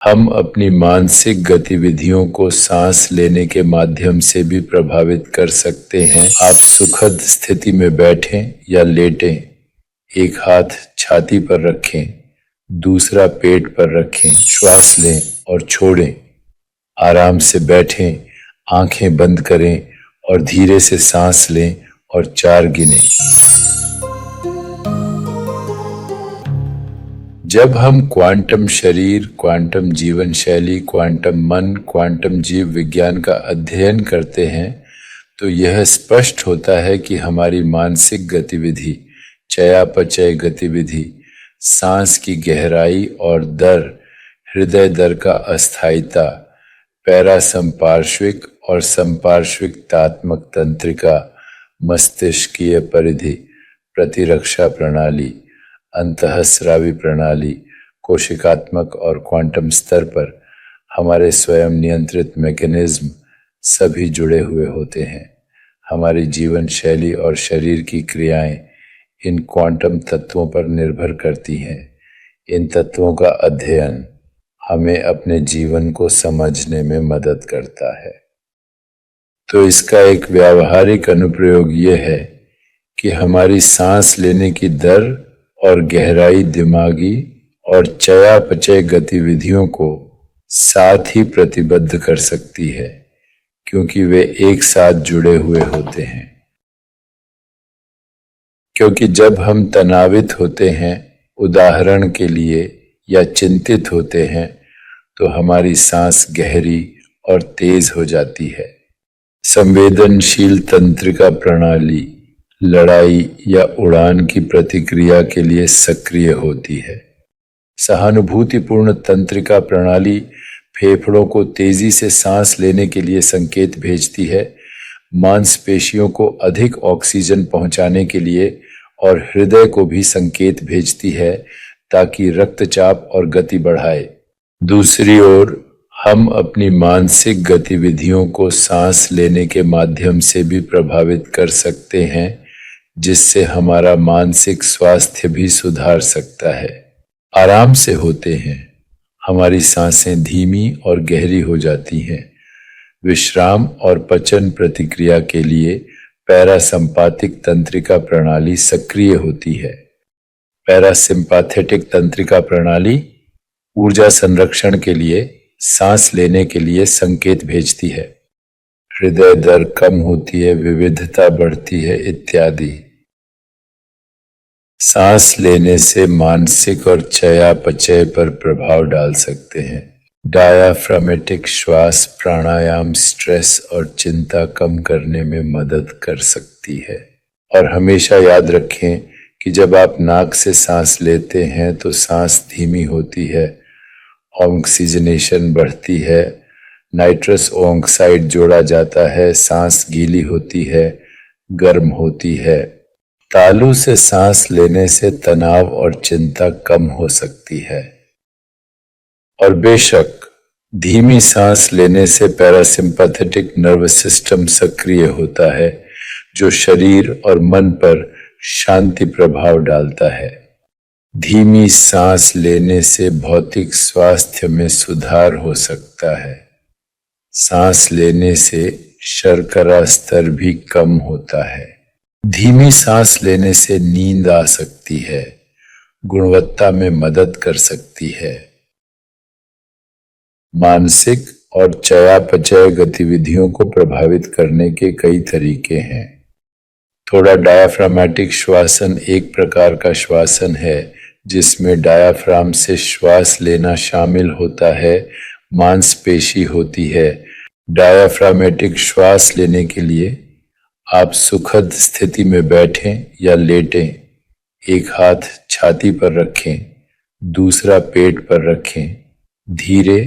हम अपनी मानसिक गतिविधियों को सांस लेने के माध्यम से भी प्रभावित कर सकते हैं। आप सुखद स्थिति में बैठें या लेटें, एक हाथ छाती पर रखें, दूसरा पेट पर रखें, श्वास लें और छोड़ें। आराम से बैठें, आंखें बंद करें और धीरे से सांस लें और 4 गिनें। जब हम क्वांटम शरीर, क्वांटम जीवन शैली, क्वांटम मन, क्वांटम जीव विज्ञान का अध्ययन करते हैं तो यह स्पष्ट होता है कि हमारी मानसिक गतिविधि, चयापचय गतिविधि, सांस की गहराई और दर, हृदय दर का अस्थायिता, पैरासंपार्श्विक और संपार्श्विक तात्मक तंत्रिका, मस्तिष्कीय परिधि, प्रतिरक्षा प्रणाली, अंतःस्रावी प्रणाली, कोशिकात्मक और क्वांटम स्तर पर हमारे स्वयं नियंत्रित मैकेनिज्म सभी जुड़े हुए होते हैं। हमारी जीवन शैली और शरीर की क्रियाएं इन क्वांटम तत्वों पर निर्भर करती हैं। इन तत्वों का अध्ययन हमें अपने जीवन को समझने में मदद करता है। तो इसका एक व्यावहारिक अनुप्रयोग ये है कि हमारी सांस लेने की दर और गहराई दिमागी और चयापचय गतिविधियों को साथ ही प्रतिबद्ध कर सकती है, क्योंकि वे एक साथ जुड़े हुए होते हैं। क्योंकि जब हम तनावित होते हैं, उदाहरण के लिए, या चिंतित होते हैं, तो हमारी सांस गहरी और तेज हो जाती है। संवेदनशील तंत्रिका प्रणाली लड़ाई या उड़ान की प्रतिक्रिया के लिए सक्रिय होती है। सहानुभूतिपूर्ण तंत्रिका प्रणाली फेफड़ों को तेजी से सांस लेने के लिए संकेत भेजती है, मांसपेशियों को अधिक ऑक्सीजन पहुंचाने के लिए और हृदय को भी संकेत भेजती है ताकि रक्तचाप और गति बढ़ाए। दूसरी ओर हम अपनी मानसिक गतिविधियों को सांस लेने के माध्यम से भी प्रभावित कर सकते हैं, जिससे हमारा मानसिक स्वास्थ्य भी सुधार सकता है। आराम से होते हैं, हमारी सांसें धीमी और गहरी हो जाती हैं। विश्राम और पचन प्रतिक्रिया के लिए पैरासिम्पैथिक तंत्रिका प्रणाली सक्रिय होती है। पैरासिम्पैथेटिक तंत्रिका प्रणाली ऊर्जा संरक्षण के लिए, सांस लेने के लिए संकेत भेजती है। हृदय दर कम होती है, विविधता बढ़ती है इत्यादि। सांस लेने से मानसिक और चयापचय पर प्रभाव डाल सकते हैं। डायाफ्रामेटिक श्वास प्राणायाम स्ट्रेस और चिंता कम करने में मदद कर सकती है। और हमेशा याद रखें कि जब आप नाक से सांस लेते हैं तो सांस धीमी होती है, ऑक्सीजनेशन बढ़ती है, नाइट्रस ऑक्साइड जोड़ा जाता है, सांस गीली होती है, गर्म होती है। तालू से सांस लेने से तनाव और चिंता कम हो सकती है। और बेशक धीमी सांस लेने से पैरासिम्पैथेटिक नर्वस सिस्टम सक्रिय होता है, जो शरीर और मन पर शांति प्रभाव डालता है। धीमी सांस लेने से भौतिक स्वास्थ्य में सुधार हो सकता है। सांस लेने से शर्करा स्तर भी कम होता है। धीमी सांस लेने से नींद आ सकती है, गुणवत्ता में मदद कर सकती है। मानसिक और चयापचय गतिविधियों को प्रभावित करने के कई तरीके हैं। थोड़ा डायाफ्रामेटिक श्वासन एक प्रकार का श्वासन है जिसमें डायाफ्राम से श्वास लेना शामिल होता है, मांसपेशी होती है। डायाफ्रामेटिक श्वास लेने के लिए आप सुखद स्थिति में बैठें या लेटें, एक हाथ छाती पर रखें, दूसरा पेट पर रखें, धीरे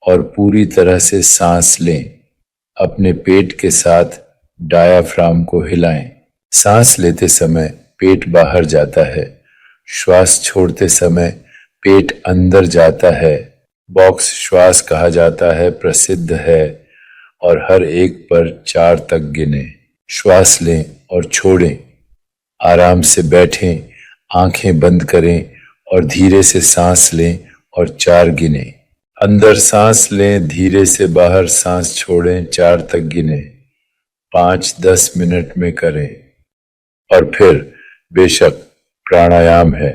और पूरी तरह से सांस लें। अपने पेट के साथ डायाफ्राम को हिलाएं। सांस लेते समय पेट बाहर जाता है, श्वास छोड़ते समय पेट अंदर जाता है। बॉक्स श्वास कहा जाता है, प्रसिद्ध है और हर एक पर 4 तक गिने। श्वास लें और छोड़ें। आराम से बैठें, आंखें बंद करें और धीरे से सांस लें और 4 गिनें। अंदर सांस लें, धीरे से बाहर सांस छोड़ें, 4 तक गिने, 5-10 मिनट में करें। और फिर बेशक प्राणायाम है,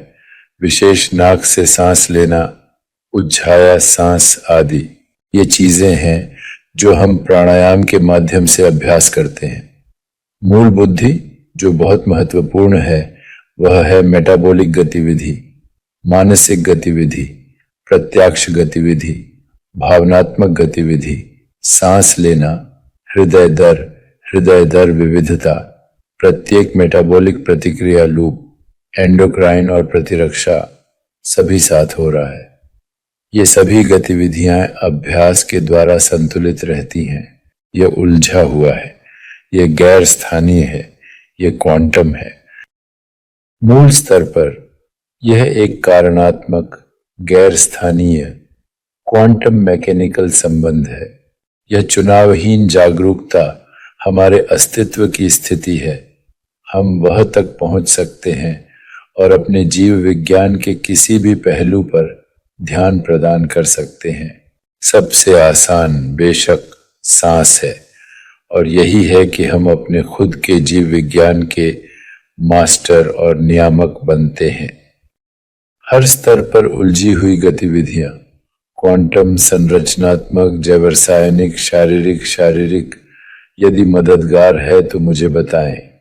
विशेष नाक से सांस लेना, उज्जाया सांस आदि, ये चीजें हैं जो हम प्राणायाम के माध्यम से अभ्यास करते हैं। मूल बुद्धि जो बहुत महत्वपूर्ण है वह है मेटाबॉलिक गतिविधि, मानसिक गतिविधि, प्रत्यक्ष गतिविधि, भावनात्मक गतिविधि, सांस लेना, हृदय दर विविधता, प्रत्येक मेटाबॉलिक प्रतिक्रिया लूप, एंडोक्राइन और प्रतिरक्षा सभी साथ हो रहा है। ये सभी गतिविधियां अभ्यास के द्वारा संतुलित रहती हैं। यह उलझा हुआ है, यह गैर स्थानीय है, यह क्वांटम है। मूल स्तर पर यह एक कारणात्मक, गैर स्थानीय, क्वांटम मैकेनिकल संबंध है। यह चुनावहीन जागरूकता हमारे अस्तित्व की स्थिति है। हम वह तक पहुंच सकते हैं और अपने जीव विज्ञान के किसी भी पहलू पर ध्यान प्रदान कर सकते हैं। सबसे आसान बेशक सांस है, और यही है कि हम अपने खुद के जीव विज्ञान के मास्टर और नियामक बनते हैं। हर स्तर पर उलझी हुई गतिविधियां, क्वांटम, संरचनात्मक, जैव रसायनिक, शारीरिक, यदि मददगार है तो मुझे बताएं।